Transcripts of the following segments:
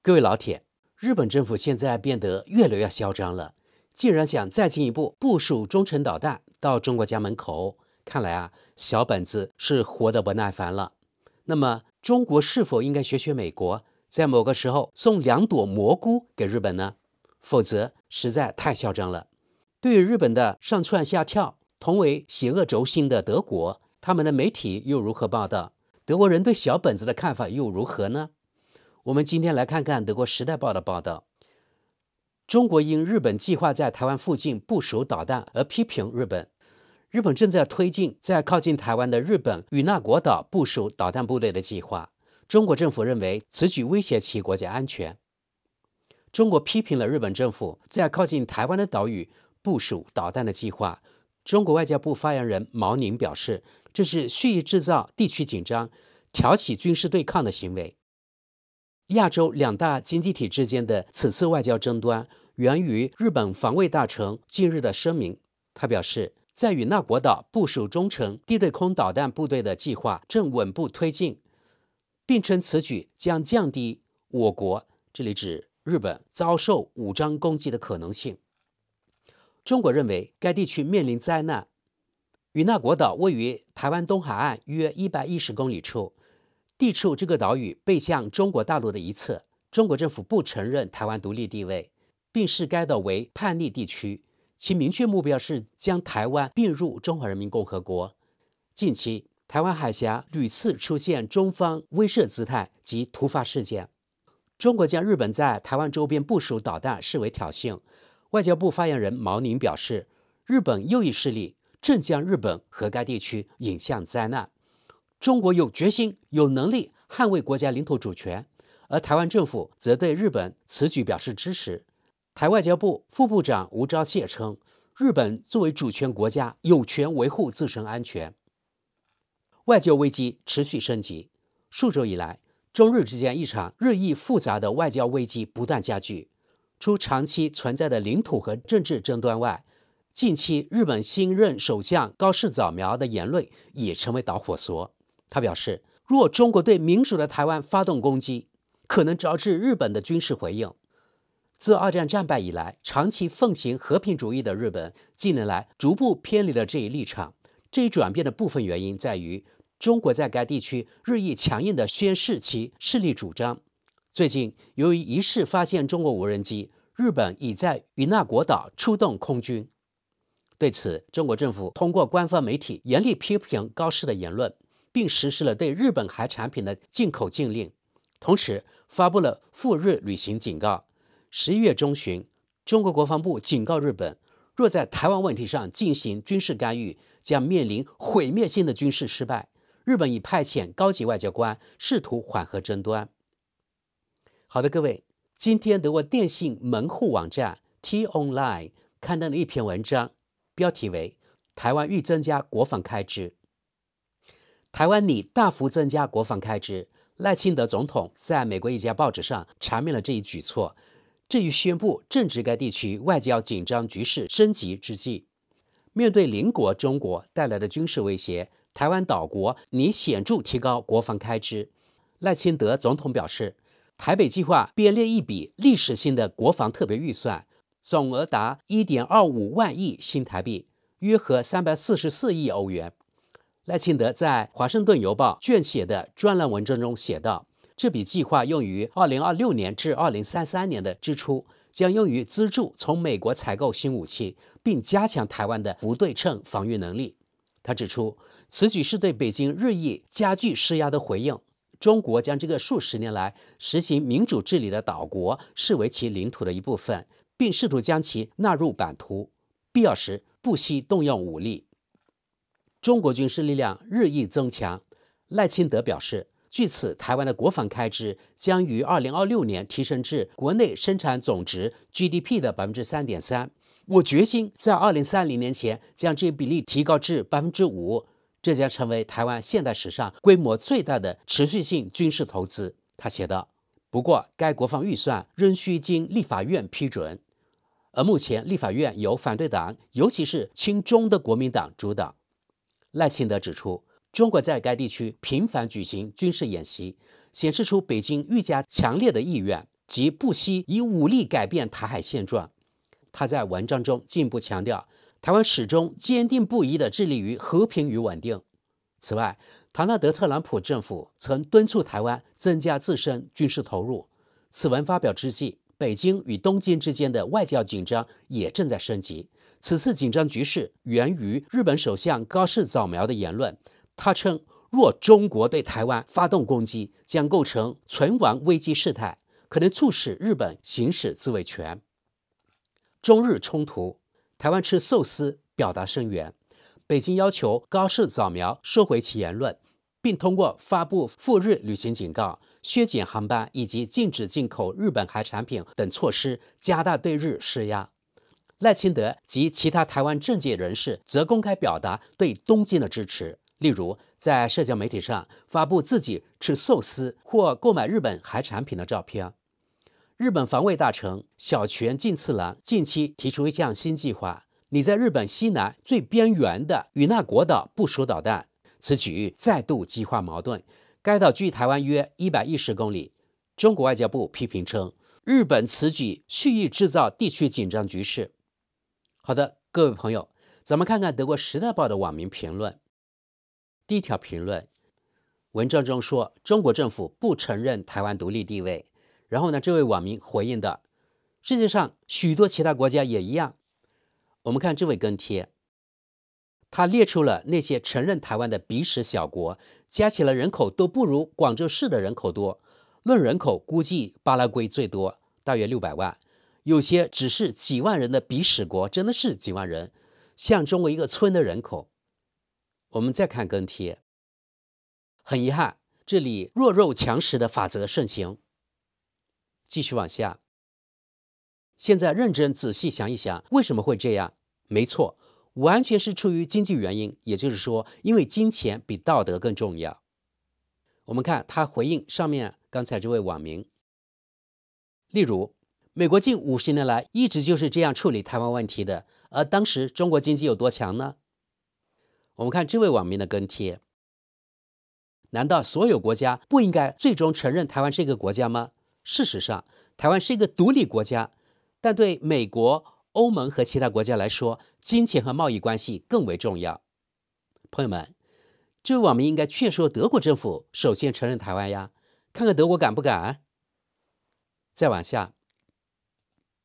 各位老鐵，日本政府現在變得越來越囂張了，竟然想再進一步部署中程導彈到中國家門口。看來啊，小本子是活得不耐煩了。那麼，中國是否應該學美國，在某個時候送2朵蘑菇給日本呢？否則實在太囂張了。對於日本的上竄下跳，同為邪惡軸心的德國，他們的媒體又如何報道？德國人對小本子的看法又如何呢？我們今天來看看德國《時代報》的報道。中國因日本計劃在台灣附近部署導彈而批評日本。日本正在推進在靠近台灣的日本與那國島部署導彈部隊的計劃。中國政府認為此舉威脅其國家安全。中國批評了日本政府在靠近台灣的島嶼部署導彈的計劃。中國外交部發言人毛寧表示，這是蓄意制造地區緊張、挑起軍事對抗的行為。亞洲2大經濟體之間的此次外交爭端源於日本防衛大臣近日的聲明。他表示，在與那國島部署中程地對空導彈部隊的計劃正穩步推進，並稱此舉將降低我國（這裡指日本）遭受武裝攻擊的可能性。中國認為該地區面臨災難。與那國島位於台灣東海岸約110公里處，地處這個島嶼背向中國大陸的一側。中國政府不承認台灣獨立地位，並視該島為叛逆地區。其明確目標是將台灣併入中華人民共和國。近期，台灣海峽屢次出現中方威懾姿態及突發事件。中國將日本在台灣周邊部署導彈視為挑釁。外交部發言人毛寧表示，日本右翼勢力正將日本和該地區引向災難。中國有決心、有能力捍衛國家領土主權，而台灣政府則對日本此舉表示支持。台外交部副部長吳釗燮稱，日本作為主權國家，有權維護自身安全。外交危機持續升級，數週以來，中日之間一場日益複雜的外交危機不斷加劇。除長期存在的領土和政治爭端外，近期日本新任首相高市早苗的言論也成為導火索。他表示，若中國對民主的台灣發動攻擊，可能招致日本的軍事回應。自二戰戰敗以來，長期奉行和平主義的日本，近年來逐步偏離了這一立場。這一轉變的部分原因在於，中國在該地區日益強硬地宣示其勢力主張。最近，由於疑似發現中國無人機，日本已在與那國島出動空軍。對此，中國政府通過官方媒體嚴厲批評高市的言論，並實施了對日本海產品的進口禁令，同時發布了赴日旅行警告。11月中旬，中國國防部警告日本，若在台灣問題上進行軍事干預，將面臨毀滅性的軍事失敗。日本已派遣高級外交官試圖緩和爭端。好的，各位，今天德國電信門戶網站 T-Online 刊登了一篇文章，標題為“台灣欲增加國防開支”。台灣擬大幅增加國防開支，賴清德總統在美國一家報紙上闡明了這一舉措。這一宣布正值該地區外交緊張局勢升級之際。面對鄰國中國帶來的軍事威脅，台灣島國擬顯著提高國防開支。賴清德總統表示，台北計劃編列一筆歷史性的國防特別預算，總額達1.25萬億新台幣，約合344億歐元。賴清德在《華盛頓郵報》撰寫的專欄文章中寫道，這筆計劃用於2026年至2033年的支出，將用於資助從美國採購新武器，並加強台灣的不對稱防禦能力。他指出，此舉是對北京日益加劇施壓的回應。中國將這個數十年來實行民主治理的島國視為其領土的一部分，並試圖將其納入版圖，必要時不惜動用武力。中國軍事力量日益增強，賴清德表示，據此，台灣的國防開支將於2026年提升至國內生產總值 GDP 的3.3%。我決心在2030年前將這比例提高至5%，這將成為台灣現代史上規模最大的持續性軍事投資。他寫道。不過，該國防預算仍需經立法院批准，而目前立法院由反對黨，尤其是親中的國民黨主導。賴清德指出，中國在該地區頻繁舉行軍事演習，顯示出北京愈加強烈的意願。即不惜以武力改變台海現狀。他在文章中進一步強調，台灣始終堅定不移地致力於和平與穩定。此外，唐納德·特朗普政府曾敦促台灣增加自身軍事投入。此文發表之際，北京與東京之間的外交緊張也正在升級。此次緊張局勢源於日本首相高市早苗的言論。他稱，若中國對台灣發動攻擊，將構成存亡危機事態，可能促使日本行使自衛權。中日衝突，台灣吃壽司表達聲援。北京要求高市早苗收回其言論，並通過發布赴日旅行警告、削減航班以及禁止進口日本海產品等措施，加大對日施壓。賴清德及其他台灣政界人士則公開表達對東京的支持，例如在社交媒體上發布自己吃壽司或購買日本海產品的照片。日本防衛大臣小泉進次郎近期提出一項新計劃，擬在日本西南最邊緣的與那國島部署導彈。此舉再度激化矛盾。該島距台灣約110公里。中國外交部批評稱，日本此舉蓄意制造地區緊張局勢。好的，各位朋友，咱們看看德國《時代報》的網民評論。第一條評論，文章中說中國政府不承認台灣獨立地位。然後呢，這位網民回應的，世界上許多其他國家也一樣。我們看這位跟帖，他列出了那些承認台灣的鼻屎小國，加起來人口都不如廣州市的人口多。論人口，估計巴拉圭最多，大約600萬。有些只是幾萬人的鼻屎國，真的是幾萬人，像中國一個村的人口。我們再看跟帖，很遺憾，這裡弱肉強食的法則盛行。繼續往下，現在認真仔細想一想，為什麼會這樣？沒錯，完全是出於經濟原因，也就是說，因為金錢比道德更重要。我們看他回應上面剛才這位網民，例如，美國近50年來一直就是這樣處理台灣問題的，而當時中國經濟有多強呢？我們看這位網民的跟帖，難道所有國家不應該最終承認台灣是一個國家嗎？事實上，台灣是一個獨立國家，但對美國、歐盟和其他國家來說，金錢和貿易關係更為重要。朋友們，這位網民應該勸說德國政府首先承認台灣呀，看看德國敢不敢？再往下，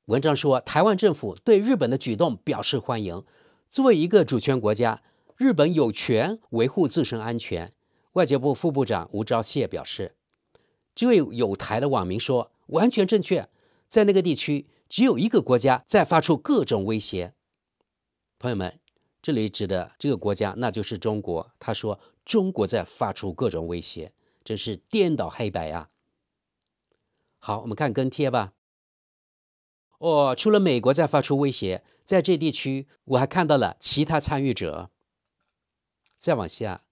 文章說台灣政府對日本的舉動表示歡迎。作為一個主權國家，日本有權維護自身安全。外交部副部長吳釗燮表示，這位有台的網民說，完全正確，在那個地區只有一個國家在發出各種威脅。朋友們，這裡指的這個國家那就是中國。他說中國在發出各種威脅，真是顛倒黑白呀。好，我們看跟帖吧。除了美國在發出威脅，在這地區我還看到了其他參與者。再往下，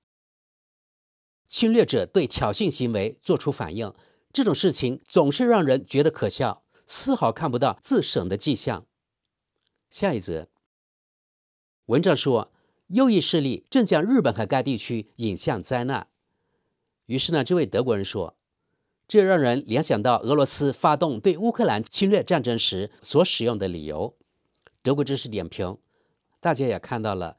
侵略者對挑釁行為做出反應，這種事情總是讓人覺得可笑，絲毫看不到自省的跡象。下一則，文章說，右翼勢力正將日本和該地區引向災難。於是呢，這位德國人說，這讓人聯想到俄羅斯發動對烏克蘭侵略戰爭時所使用的理由。德國知識點評，大家也看到了，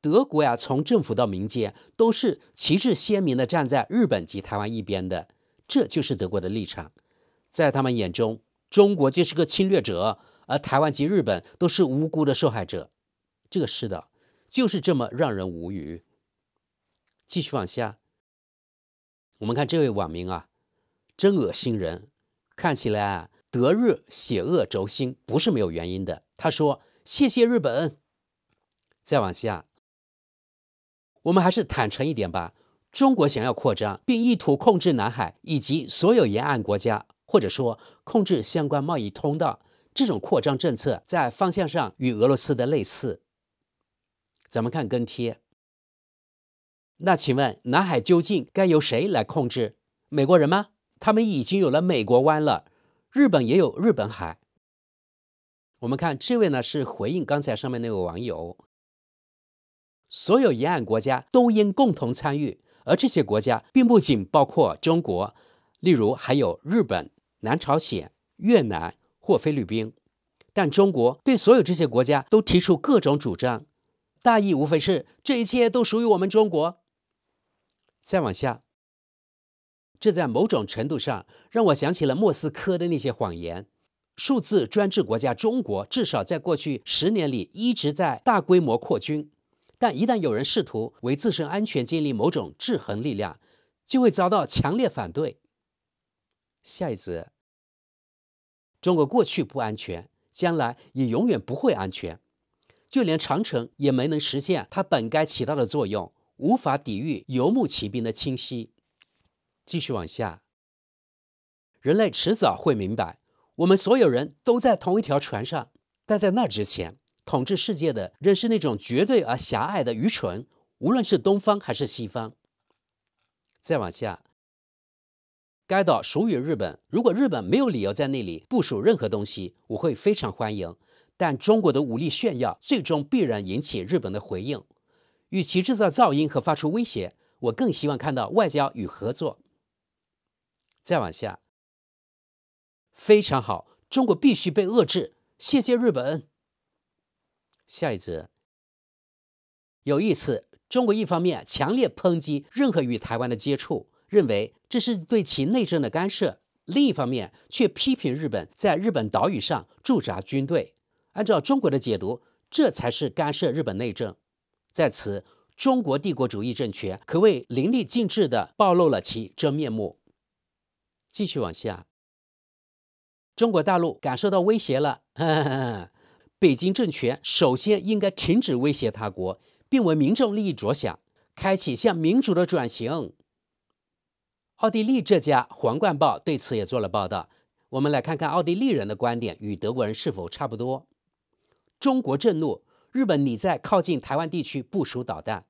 德國呀，從政府到民間都是旗幟鮮明地站在日本及台灣一邊的，這就是德國的立場。在他們眼中，中國就是個侵略者，而台灣及日本都是無辜的受害者。這個世道就是這麼讓人無語。繼續往下，我們看這位網民啊，真惡心人，看起來啊，德日血惡軸心不是沒有原因的。他說：“謝謝日本。”再往下，我們還是坦誠一點吧。中國想要擴張，並意圖控制南海以及所有沿岸國家，或者說控制相關貿易通道。這種擴張政策在方向上與俄羅斯的類似。咱們看跟帖。那請問，南海究竟該由誰來控制？美國人嗎？他們已經有了美國灣了，日本也有日本海。我們看這位呢，是回應剛才上面那位網友。所有沿岸國家都應共同參與，而這些國家並不僅包括中國，例如還有日本、南朝鮮、越南或菲律賓。但中國對所有這些國家都提出各種主張，大意無非是這一切都屬於我們中國。再往下，這在某種程度上讓我想起了莫斯科的那些謊言。數字專制國家中國至少在過去10年裡一直在大規模擴軍，但一旦有人試圖為自身安全建立某種制衡力量，就會遭到強烈反對。下一則，中國過去不安全，將來也永遠不會安全，就連長城也沒能實現它本該起到的作用，無法抵禦游牧騎兵的侵襲。繼續往下，人類遲早會明白，我們所有人都在同一條船上，但在那之前，統治世界的仍是那種絕對而狹隘的愚蠢，無論是東方還是西方。再往下，該島屬於日本，如果日本沒有理由在那裡部署任何東西，我會非常歡迎。但中國的武力炫耀最終必然引起日本的回應，與其制造噪音和發出威脅，我更希望看到外交與合作。再往下，非常好，中國必須被遏制，謝謝日本。下一則，有一次，中國一方面強烈抨擊任何與台灣的接觸，認為這是對其內政的干涉；另一方面卻批評日本在日本島嶼上駐紮軍隊。按照中國的解讀，這才是干涉日本內政。在此，中國帝國主義政權可謂淋漓盡致地暴露了其真面目。繼續往下，中國大陸感受到威脅了，北京政權首先應該停止威脅他國，並為民眾利益着想，開啟向民主的轉型。奧地利這家《皇冠報》對此也做了報道。我們來看看奧地利人的觀點與德國人是否差不多。中國震怒，日本擬在靠近台灣地區部署導彈。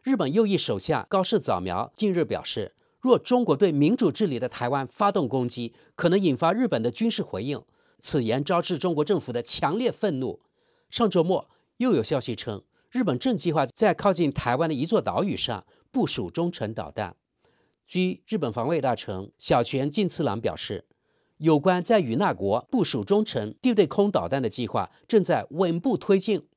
日本右翼首相高市早苗近日表示，若中國對民主治理的台灣發動攻擊，可能引發日本的軍事回應。此言招致中國政府的強烈憤怒。上周末又有消息稱，日本正計劃在靠近台灣的一座島嶼上部署中程導彈。據日本防衛大臣小泉進次郎表示，有關在與那國部署中程地對空導彈的計劃正在穩步推進。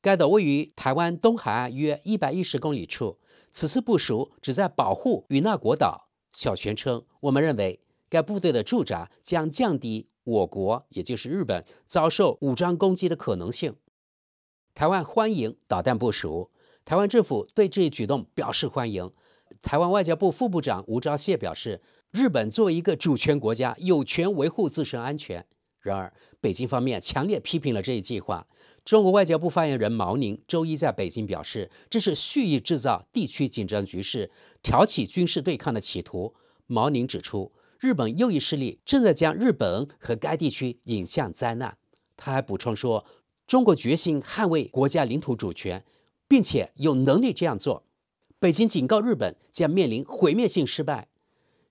該島位於台灣東海岸約110公里處，此次部署旨在保護與那國島。小泉稱，我們認為該部隊的駐紮將降低我國，也就是日本，遭受武裝攻擊的可能性。台灣歡迎導彈部署，台灣政府對這一舉動表示歡迎。台灣外交部副部長吳釗燮表示，日本作為一個主權國家，有權維護自身安全。然而，北京方面強烈批評了這一計劃。中國外交部發言人毛寧周一在北京表示，這是蓄意制造地區緊張局勢、挑起軍事對抗的企圖。毛寧指出，日本右翼勢力正在將日本和該地區引向災難。他還補充說，中國決心捍衛國家領土主權，並且有能力這樣做。北京警告日本將面臨毀滅性失敗。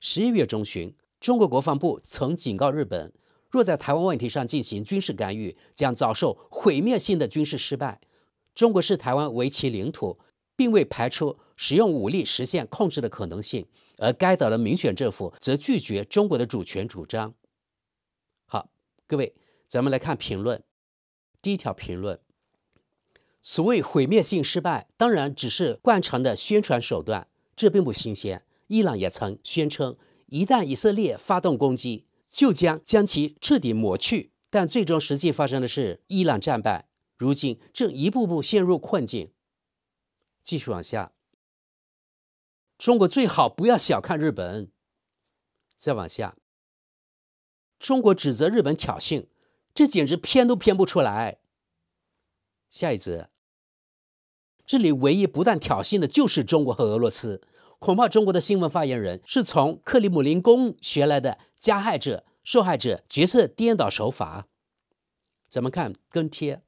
11月中旬，中國國防部曾警告日本，若在台灣問題上進行軍事干預，將遭受毀滅性的軍事失敗。中國視台灣為其領土，並未排除使用武力實現控制的可能性，而該島的民選政府則拒絕中國的主權主張。好，各位，咱們來看評論。第一條評論，所謂毀滅性失敗，當然只是慣常的宣傳手段，這並不新鮮。伊朗也曾宣稱，一旦以色列發動攻擊，就將其徹底抹去。但最終實際發生的是，伊朗戰敗，如今正一步步陷入困境。繼續往下，中國最好不要小看日本。再往下，中國指責日本挑釁，這簡直騙都騙不出來。下一則，這裡唯一不斷挑釁的就是中國和俄羅斯。恐怕中國的新聞發言人是從克里姆林宮學來的加害者、受害者角色顛倒手法。咱們看跟帖，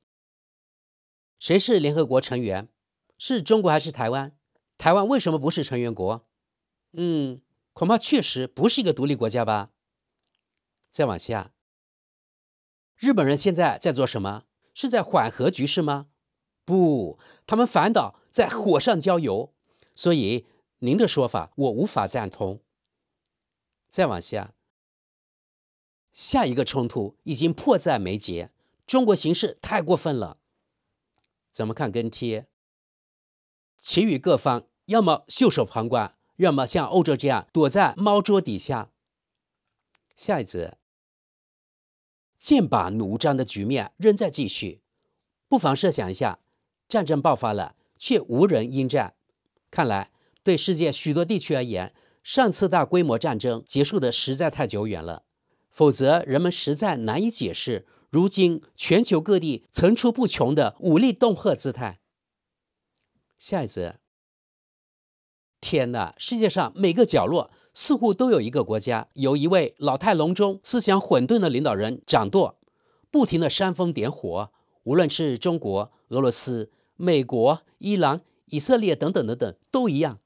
誰是聯合國成員？是中國還是台灣？台灣為什麼不是成員國？恐怕確實不是一個獨立國家吧。再往下，日本人現在在做什麼？是在緩和局勢嗎？不，他們反倒在火上澆油。所以您的說法我無法贊同。再往下，下一個衝突已經迫在眉睫，中國行事太過分了。怎麼看跟貼？其餘各方要麼袖手旁觀，要麼像歐洲這樣躲在貓桌底下。下一則，劍拔弩張的局面仍在繼續，不妨設想一下，戰爭爆發了，卻無人應戰。看來對世界許多地區而言，上次大規模戰爭結束的實在太久遠了，否則人們實在難以解釋如今全球各地層出不窮的武力恫嚇姿態。下一則，天哪，世界上每個角落似乎都有一個國家，由一位老態龍鍾、思想混沌的領導人掌舵，不停地煽風點火。無論是中國、俄羅斯、美國、伊朗、以色列等等等等，都一樣。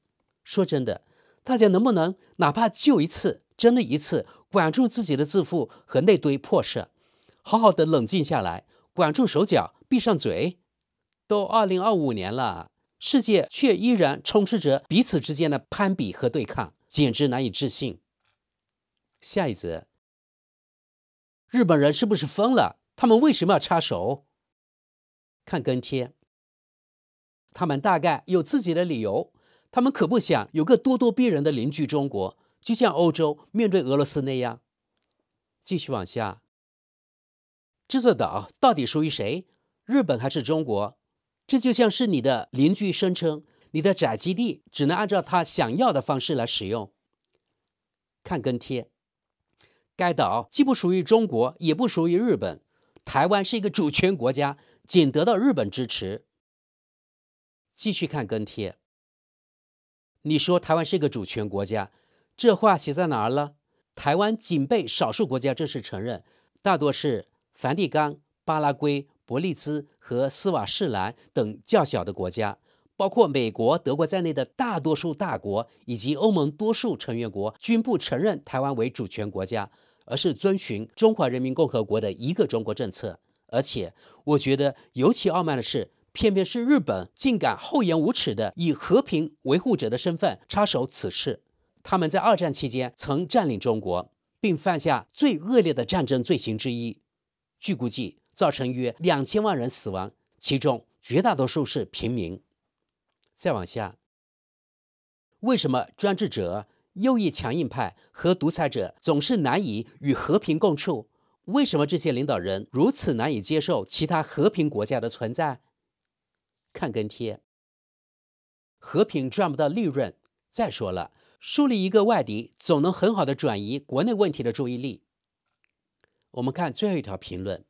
說真的，大家能不能哪怕就一次，真的一次，管住自己的自負和那堆破事，好好的冷靜下來，管住手腳，閉上嘴？都2025年了，世界卻依然充斥着彼此之間的攀比和對抗，簡直難以置信。下一則，日本人是不是瘋了？他們為什麼要插手？看跟貼，他們大概有自己的理由，他們可不想有個咄咄逼人的鄰居中國，就像歐洲面對俄羅斯那樣。繼續往下，這座島到底屬於誰？日本還是中國？這就像是你的鄰居聲稱你的宅基地只能按照他想要的方式來使用。看跟貼，該島既不屬於中國，也不屬於日本，台灣是一個主權國家，僅得到日本支持。繼續看跟貼，你說台灣是一個主權國家，這話寫在哪兒了？台灣僅被少數國家正式承認，大多是梵蒂岡、巴拉圭、伯利茲和斯瓦士蘭等較小的國家，包括美國、德國在內的大多數大國以及歐盟多數成員國均不承認台灣為主權國家，而是遵循中華人民共和國的一個中國政策。而且我覺得尤其傲慢的是，偏偏是日本竟敢厚颜無恥地以和平維護者的身份插手此事。他們在二戰期間曾佔領中國，並犯下最惡劣的戰爭罪行之一，據估計造成約2000萬人死亡，其中絕大多數是平民。再往下，為什麼專制者、右翼強硬派和獨裁者總是難以與和平共處？為什麼這些領導人如此難以接受其他和平國家的存在？看跟貼，和平賺不到利潤。再說了，樹立一個外敵，總能很好的轉移國內問題的注意力。我們看最後一條評論：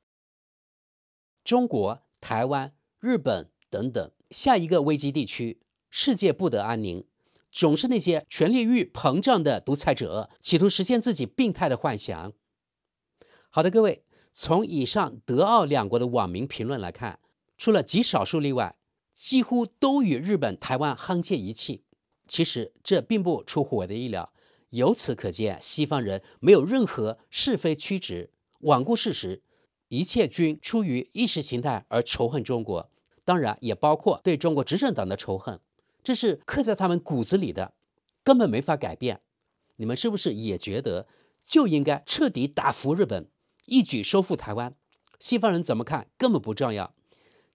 中國、台灣、日本等等下一個危機地區，世界不得安寧。總是那些權力慾膨脹的獨裁者，企圖實現自己病態的幻想。好的，各位，從以上德奧兩國的網民評論來看，除了極少數例外，幾乎都與日本、台灣沆瀣一氣。其實這並不出乎我的意料，由此可見，西方人沒有任何是非曲直，罔顧事實，一切均出於意識形態而仇恨中國，當然也包括對中國執政黨的仇恨，這是刻在他們骨子裡的，根本沒法改變。你們是不是也覺得就應該徹底打服日本，一舉收復台灣？西方人怎麼看根本不重要。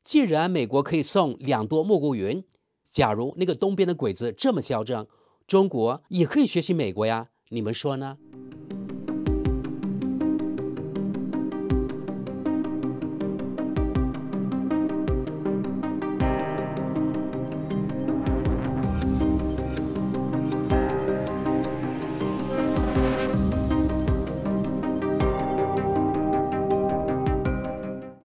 既然美國可以送2朵蘑菇雲，假如那個東邊的鬼子這麼囂張，中國也可以學習美國呀，你們說呢？